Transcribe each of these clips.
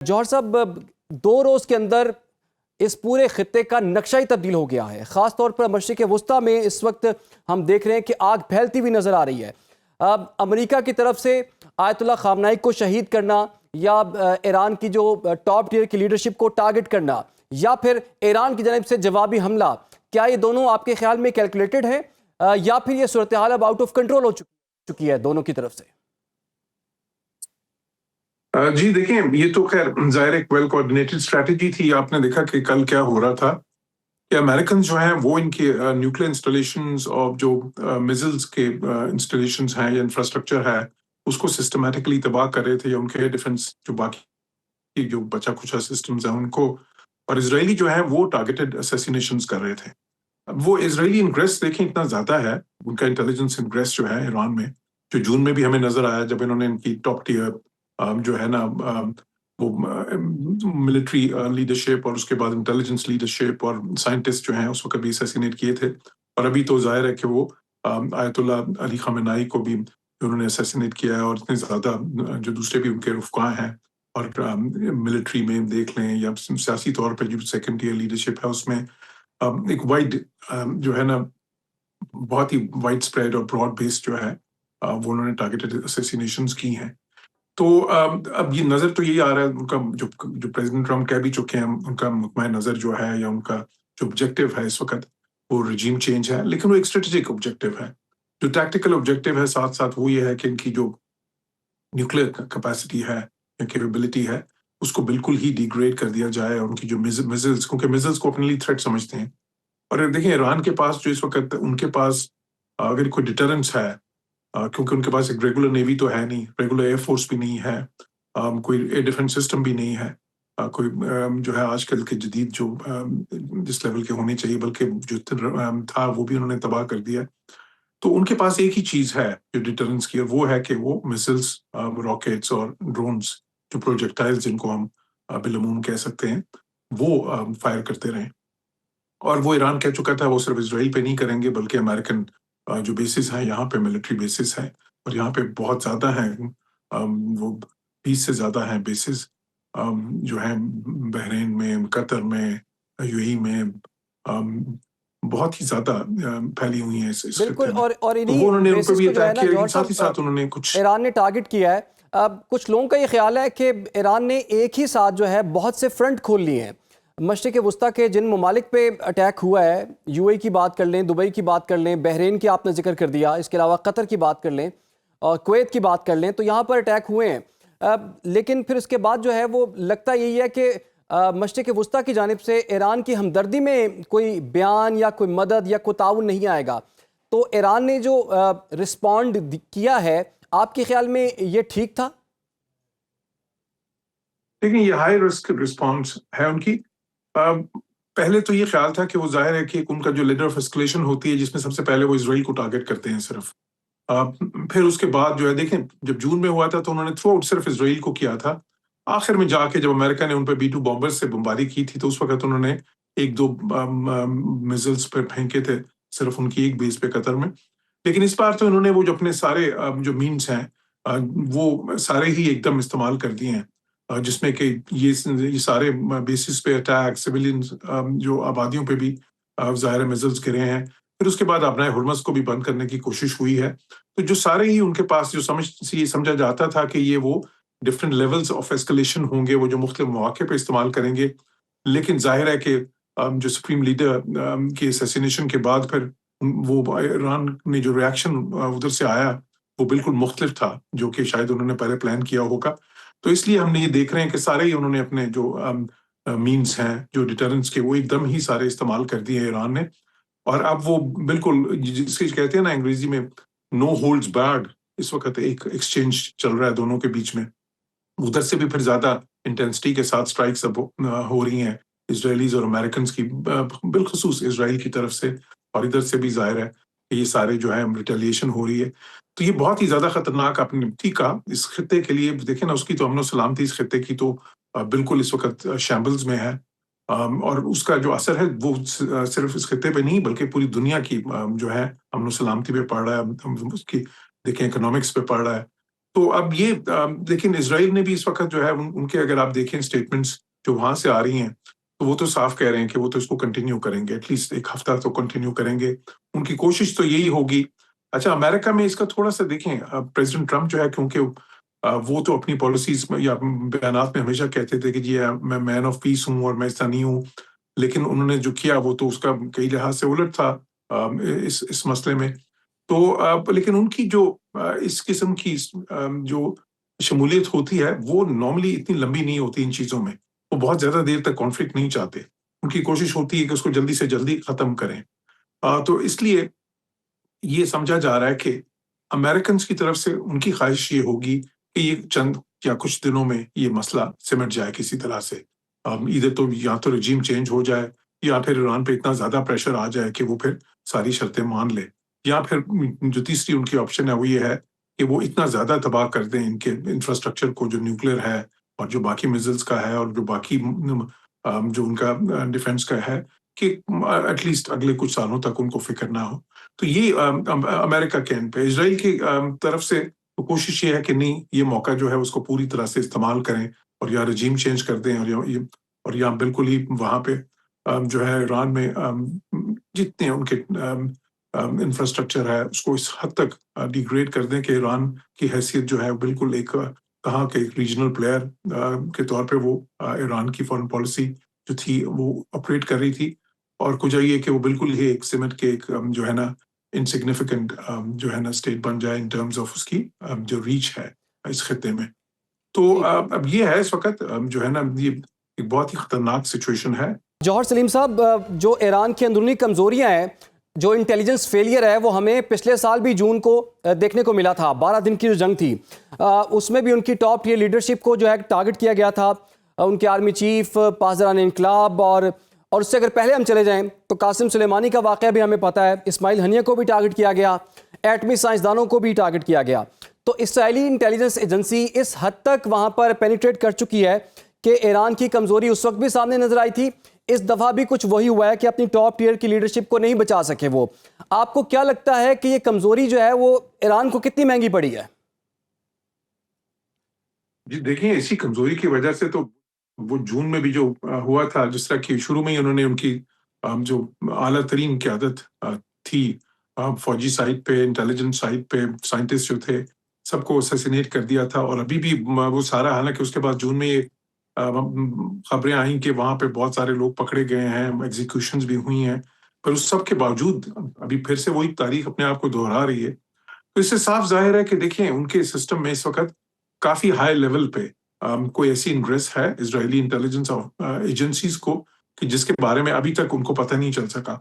جوہر صاحب، 2 روز کے اندر اس پورے خطے کا نقشہ ہی تبدیل ہو گیا ہے. خاص طور پر مشرق وسطیٰ میں اس وقت ہم دیکھ رہے ہیں کہ آگ پھیلتی ہوئی نظر آ رہی ہے. امریکہ کی طرف سے آیت اللہ خامنائی کو شہید کرنا، یا ایران کی جو ٹاپ ٹیئر کی لیڈرشپ کو ٹارگٹ کرنا، یا پھر ایران کی جانب سے جوابی حملہ، کیا یہ دونوں آپ کے خیال میں کیلکولیٹڈ ہے، یا پھر یہ صورتحال اب آؤٹ آف کنٹرول ہو چکی ہے دونوں کی طرف سے؟ جی دیکھیں، یہ تو خیر ظاہر ایک ویل کوآرڈینیٹڈ اسٹریٹجی تھی. آپ نے دیکھا کہ کل کیا ہو رہا تھا کہ امریکنز جو ہیں وہ ان کے نیوکلیر انسٹالیشنز اور جو میزلز کے انسٹالیشنز ہیں یا انفراسٹرکچر ہے اس کو سسٹمیٹکلی تباہ کر رہے تھے، یا ان کے ڈیفنس جو باقی جو بچا کھچا سسٹمز ہیں ان کو. اور اسرائیلی جو ہیں وہ ٹارگیٹڈ اسیسینیشنز کر رہے تھے. اب وہ اسرائیلی انگریس دیکھیں اتنا زیادا ہے، ان کا انٹیلیجنس انگریس جو ہے ایران میں، جو جون میں بھی ہمیں نظر آیا جب انہوں نے ان کی ٹاپ ٹیئر جو ہے نا وہ ملٹری لیڈرشپ اور اس کے بعد انٹیلیجنس لیڈرشپ اور سائنٹسٹ جو ہیں اس وقت بھی اسیسینیٹ کیے تھے. اور ابھی تو ظاہر ہے کہ وہ آیت اللہ علی خامنائی کو بھی انہوں نے اسیسینیٹ کیا ہے، اور اتنے زیادہ جو دوسرے بھی ان کے رفقا ہیں. اور ملٹری میں دیکھ لیں یا سیاسی طور پہ جو سیکنڈ ٹیئر لیڈرشپ ہے اس میں ایک وائڈ جو ہے نا بہت ہی وائڈ اسپریڈ اور براڈ بیس جو ہے وہ انہوں نے ٹارگیٹڈ اسیسینیشنز کی ہیں. تو اب یہ نظر تو یہی آ رہا ہے، ان کا جو پریزیڈنٹ ٹرمپ کہہ بھی چکے ہیں، ان کا مطمع نظر جو ہے یا ان کا جو آبجیکٹو ہے اس وقت وہ رجیم چینج ہے، لیکن وہ ایک اسٹریٹجک آبجیکٹو ہے. جو ٹیکٹیکل آبجیکٹو ہے ساتھ ساتھ وہ یہ ہے کہ ان کی جو نیوکلیر کیپیسٹی ہے یا کیپیبلٹی ہے اس کو بالکل ہی ڈیگریڈ کر دیا جائے، اور ان کی جو میزلز، کیونکہ میزلز کو اپنے لیے تھریٹ سمجھتے ہیں. اور دیکھیں ایران کے پاس جو اس وقت ان کے پاس اگر کوئی ڈیٹرنس ہے، کیونکہ ان کے پاس ایک ریگولر نیوی تو ہے نہیں، ریگولر ایئر فورس بھی نہیں ہے، کوئی ایئر ڈیفنس سسٹم بھی نہیں ہے، کوئی جو ہے آج کل کے جدید جو جس لیول کے ہونے چاہیے بلکہ جو تھا وہ بھی انہوں نے تباہ کر دیا. تو ان کے پاس ایک ہی چیز ہے جو ڈیٹرنس کی، اور وہ ہے کہ وہ میسلز، راکٹس اور ڈرونز، جو پروجیکٹائلز جن کو ہم بالعموم کہہ سکتے ہیں، وہ فائر کرتے رہیں. اور وہ ایران کہہ چکا تھا وہ صرف اسرائیل پہ نہیں کریں گے بلکہ امریکن جو بیسز ہیں یہاں پہ ملٹری بیسز ہیں، اور یہاں پہ بہت زیادہ ہیں، وہ 20 سے زیادہ ہیں بیسز جو ہیں بحرین میں، قطر میں، یو اے میں، بہت ہی زیادہ پھیلی ہوئی ہیں اس بالکل. خطے میں. اور تو وہ انہوں انہی نے ان کو بیسس بھی کو جو ہے اٹیک نا کیا، لیکن جوہر ساتھ ہی صاحب ساتھ انہوں نے کچھ ایران نے ٹارگٹ کیا ہے. کچھ لوگوں کا یہ خیال ہے کہ ایران نے ایک ہی ساتھ جو ہے بہت سے فرنٹ کھول لیے ہیں. مشرق وسطیٰ کے جن ممالک پہ اٹیک ہوا ہے، یو اے کی بات کر لیں، دبئی کی بات کر لیں، بحرین کی آپ نے ذکر کر دیا، اس کے علاوہ قطر کی بات کر لیں اور کویت کی بات کر لیں، تو یہاں پر اٹیک ہوئے ہیں. لیکن پھر اس کے بعد جو ہے وہ لگتا یہی ہے کہ مشرق وسطیٰ کی جانب سے ایران کی ہمدردی میں کوئی بیان یا کوئی مدد یا کوئی تعاون نہیں آئے گا. تو ایران نے جو رسپونڈ کیا ہے، آپ کے خیال میں یہ ٹھیک تھا؟ لیکن یہ ہائی رسک رسپانس ہے ان کی. پہلے تو یہ خیال تھا کہ وہ ظاہر ہے کہ ان کا جو لیڈر آف اسکلیشن ہوتی ہے جس میں سب سے پہلے وہ اسرائیل کو ٹارگٹ کرتے ہیں صرف. پھر اس کے بعد جو ہے دیکھیں جب جون میں ہوا تھا تو انہوں نے تھرو آؤٹ صرف اسرائیل کو کیا تھا. آخر میں جا کے جب امریکہ نے ان پہ B-2 بامبر سے بمباری کی تھی تو اس وقت انہوں نے 1-2 میزلز پہ پھینکے تھے صرف ان کی ایک بیس پہ قطر میں. لیکن اس بار تو انہوں نے وہ جو اپنے سارے جو مینس ہیں وہ سارے ہی ایک دم استعمال کر دیے ہیں، جس میں کہ یہ سارے بیسز پہ اٹیک، سویلین جو آبادیوں پہ بھی ظاہر میزلز گرے ہیں. پھر اس کے بعد ابنائے ہرمز کو بھی بند کرنے کی کوشش ہوئی ہے. تو جو سارے ہی ان کے پاس جو سمجھا جاتا تھا کہ یہ وہ ڈفرینٹ لیولز آف ایسکلیشن ہوں گے، وہ جو مختلف مواقع پہ استعمال کریں گے. لیکن ظاہر ہے کہ جو سپریم لیڈر کے اسیسینیشن کے بعد پھر وہ ایران نے جو ریاکشن ادھر سے آیا وہ بالکل مختلف تھا جو کہ شاید انہوں نے پہلے پلان کیا ہوگا. تو اس لیے ہم نے یہ دیکھ رہے ہیں کہ سارے ہی انہوں نے اپنے جو مینز ہیں جو ڈیٹرنس کے وہ ایک دم ہی سارے استعمال کر دیے ایران نے. اور اب وہ بالکل جس کے کہتے ہیں نا انگریزی میں نو ہولڈز بارڈ، اس وقت ایک ایکسچینج چل رہا ہے دونوں کے بیچ میں. ادھر سے بھی پھر زیادہ انٹینسٹی کے ساتھ سٹرائکس اب ہو رہی ہیں اسرائیلیز اور امریکنز کی، بالخصوص اسرائیل کی طرف سے، اور ادھر سے بھی ظاہر ہے کہ یہ سارے جو ہے ریٹیلیشن ہو رہی ہے. تو یہ بہت ہی زیادہ خطرناک آپ نے ٹھیک کہا اس خطے کے لیے. دیکھیں نا اس کی تو امن و سلامتی اس خطے کی تو بالکل اس وقت شیمبلز میں ہے، اور اس کا جو اثر ہے وہ صرف اس خطے پہ نہیں بلکہ پوری دنیا کی جو ہے امن و سلامتی پہ پڑ رہا ہے. اس کی دیکھیں اکنامکس پہ پڑ رہا ہے. تو اب یہ لیکن اسرائیل نے بھی اس وقت جو ہے ان کے اگر آپ دیکھیں اسٹیٹمنٹس جو وہاں سے آ رہی ہیں تو وہ تو صاف کہہ رہے ہیں کہ وہ تو اس کو کنٹینیو کریں گے، ایٹ لیسٹ ایک ہفتہ تو کنٹینیو کریں گے، ان کی کوشش تو یہی ہوگی۔ اچھا، امریکہ میں اس کا تھوڑا سا دیکھیں، پریزیڈنٹ ٹرمپ جو ہے کیونکہ وہ تو اپنی پالیسیز میں یا بیانات میں ہمیشہ کہتے تھے کہ جی میں مین آف پیس ہوں اور میں ایسا نہیں ہوں، لیکن انہوں نے جو کیا وہ تو اس کا کئی لحاظ سے الٹ تھا اس مسئلے میں۔ تو لیکن ان کی جو اس قسم کی جو شمولیت ہوتی ہے وہ نارملی اتنی لمبی نہیں ہوتی ان چیزوں میں، وہ بہت زیادہ دیر تک کانفلکٹ نہیں چاہتے، ان کی کوشش ہوتی ہے کہ اس کو جلدی سے جلدی ختم کریں۔ تو اس لیے یہ سمجھا جا رہا ہے کہ امریکنز کی طرف سے ان کی خواہش یہ ہوگی کہ یہ چند یا کچھ دنوں میں یہ مسئلہ سمٹ جائے کسی طرح سے، ادھر تو یا تو رجیم چینج ہو جائے یا پھر ایران پہ اتنا زیادہ پریشر آ جائے کہ وہ پھر ساری شرطیں مان لے، یا پھر جو تیسری ان کی آپشن ہے وہ یہ ہے کہ وہ اتنا زیادہ تباہ کر دیں ان کے انفراسٹرکچر کو جو نیوکلیر ہے اور جو باقی میزلز کا ہے اور جو باقی جو ان کا ڈیفنس کا ہے کہ ایٹ لیسٹ اگلے کچھ سالوں تک ان کو فکر نہ ہو۔ تو یہ امریکہ کے اینڈ پہ اسرائیل کی طرف سے کوشش یہ ہے کہ نہیں، یہ موقع جو ہے اس کو پوری طرح سے استعمال کریں اور یا رجیم چینج کر دیں اور یا بالکل ہی وہاں پہ جو ہے ایران میں جتنے ان کے انفراسٹرکچر ہے اس کو اس حد تک ڈیگریڈ کر دیں کہ ایران کی حیثیت جو ہے بالکل ایک کہاں کہ ایک ریجنل پلیئر کے طور پہ وہ ایران کی فارن پالیسی جو تھی وہ آپریٹ کر رہی تھی، اور کچھ یہ کہ وہ بالکل ہی ایک سمٹ کے ایک جو ہے نا انسگنیفیکنٹ جو ہے نا اسٹیٹ بن جائے ان ٹرمز آف اس کی جو ریچ ہے اس خطے میں۔ تو اب یہ ہے اس وقت جو ہے نا یہ ایک بہت ہی خطرناک سچویشن ہے۔ جوہر سلیم صاحب، جو ایران کی اندرونی کمزوریاں ہیں، جو انٹیلیجنس فیلئر ہے، وہ ہمیں پچھلے سال بھی جون کو دیکھنے کو ملا تھا۔ 12 دن کی جو جنگ تھی اس میں بھی ان کی ٹاپ ٹیئر لیڈرشپ کو جو ہے ٹارگٹ کیا گیا تھا، ان کے آرمی چیف، پاسداران انقلاب، اور اس سے اگر پہلے ہم چلے جائیں تو قاسم سلیمانی کا واقعہ بھی ہمیں پتہ ہے، اسماعیل ہنیہ کو بھی ٹارگٹ کیا گیا، ایٹمی سائنسدانوں کو بھی ٹارگٹ کیا گیا۔ تو اسرائیلی انٹیلیجنس ایجنسی اس حد تک وہاں پر پینیٹریٹ کر چکی ہے کہ ایران کی کمزوری اس وقت بھی سامنے نظر آئی تھی، اس دفعہ بھی کچھ وہی ہوا ہے کہ اپنی ٹاپ ٹیئر کی لیڈرشپ کو نہیں بچا سکے وہ۔ آپ کو کیا لگتا ہے کہ یہ کمزوری جو ہے وہ ایران کو کتنی مہنگی پڑی ہے؟ جی دیکھیں، اسی کمزوری کی وجہ سے تو وہ جون میں بھی جو ہوا تھا، جس طرح کی شروع میں ہی انہوں نے ان کی جو اعلیٰ ترین قیادت تھی فوجی سائٹ پہ، انٹیلیجنس سائٹ پہ، سائنٹسٹ جو تھے سب کو اسیسینیٹ کر دیا تھا، اور ابھی بھی وہ سارا، حالانکہ اس کے بعد جون میں یہ خبریں آئیں کہ وہاں پہ بہت سارے لوگ پکڑے گئے ہیں، ایگزیکیوشنز بھی ہوئی ہیں، پر اس سب کے باوجود ابھی پھر سے وہی تاریخ اپنے آپ کو دہرا رہی ہے۔ تو اس سے صاف ظاہر ہے کہ دیکھیں ان کے سسٹم میں اس وقت کافی ہائی لیول پہ کوئی ایسی انٹرسٹ ہے اسرائیلی انٹیلیجنس ایجنسیز کو کہ جس کے بارے میں ابھی تک ان کو پتہ نہیں چل سکا،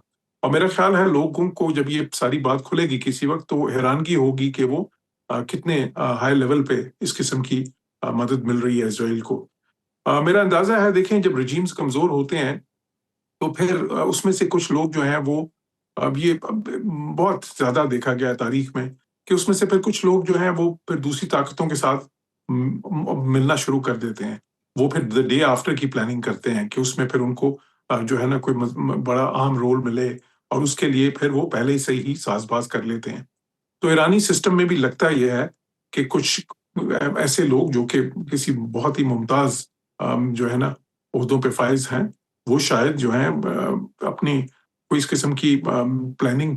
اور میرا خیال ہے لوگوں کو جب یہ ساری بات کھلے گی کسی وقت تو حیرانگی ہوگی کہ وہ کتنے ہائی لیول پہ اس قسم کی مدد مل رہی ہے اسرائیل کو۔ میرا اندازہ ہے، دیکھیں جب رجیمز کمزور ہوتے ہیں تو پھر اس میں سے کچھ لوگ جو ہیں وہ اب یہ بہت زیادہ دیکھا گیا ہے تاریخ میں کہ اس میں سے پھر کچھ لوگ جو ہیں وہ پھر دوسری طاقتوں کے ساتھ ملنا شروع کر دیتے ہیں، وہ پھر دی ڈے آفٹر کی پلاننگ کرتے ہیں کہ اس میں پھر ان کو جو ہے نا کوئی بڑا اہم رول ملے، اور اس کے لیے پھر وہ پہلے سے ہی ساز باز کر لیتے ہیں۔ تو ایرانی سسٹم میں بھی لگتا یہ ہے کہ کچھ ایسے لوگ جو کہ کسی بہت ہی ممتاز جو ہے نا عہدوں پہ فائز ہیں، وہ شاید جو ہیں اپنی کوئی اس قسم کی پلاننگ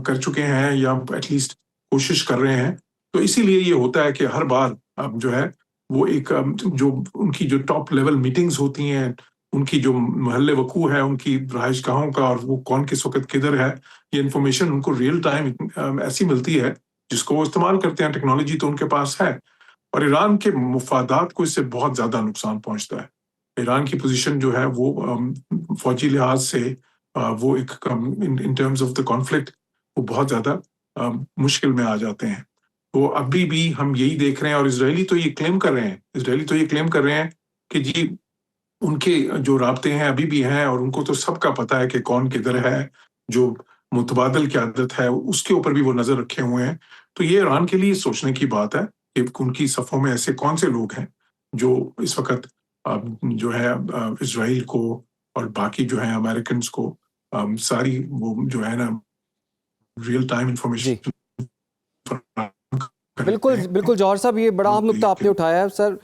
کر چکے ہیں یا ایٹ لیسٹ کوشش کر رہے ہیں۔ تو اسی لیے یہ ہوتا ہے کہ ہر بار اب جو ہے وہ ایک جو ان کی جو ٹاپ لیول میٹنگز ہوتی ہیں، ان کی جو محل وقوع ہے ان کی رہائش گاہوں کا، اور وہ کون کس وقت کدھر ہے، یہ انفارمیشن ان کو ریئل ٹائم ایسی ملتی ہے جس کو وہ استعمال کرتے ہیں، ٹیکنالوجی تو ان کے پاس ہے، اور ایران کے مفادات کو اس سے بہت زیادہ نقصان پہنچتا ہے۔ ایران کی پوزیشن جو ہے وہ فوجی لحاظ سے وہ ایک in terms of the conflict وہ بہت زیادہ مشکل میں آ جاتے ہیں۔ تو ابھی بھی ہم یہی دیکھ رہے ہیں، اور اسرائیلی تو یہ کلیم کر رہے ہیں کہ جی ان کے جو رابطے ہیں ابھی بھی ہیں، اور ان کو تو سب کا پتہ ہے کہ کون کدھر ہے، جو متبادل قیادت ہے اس کے اوپر بھی وہ نظر رکھے ہوئے ہیں۔ تو یہ ایران کے لیے سوچنے کی بات ہے کہ ان کی صفوں میں ایسے کون سے لوگ ہیں جو اس وقت جو ہے اسرائیل کو اور باقی جو ہیں امریکنز کو ساری وہ جو ہے نا ریئل ٹائم جی انفارمیشن بالکل بالکل جوہر صاحب، یہ بڑا اہم نقطہ آپ نے اٹھایا ہے سر.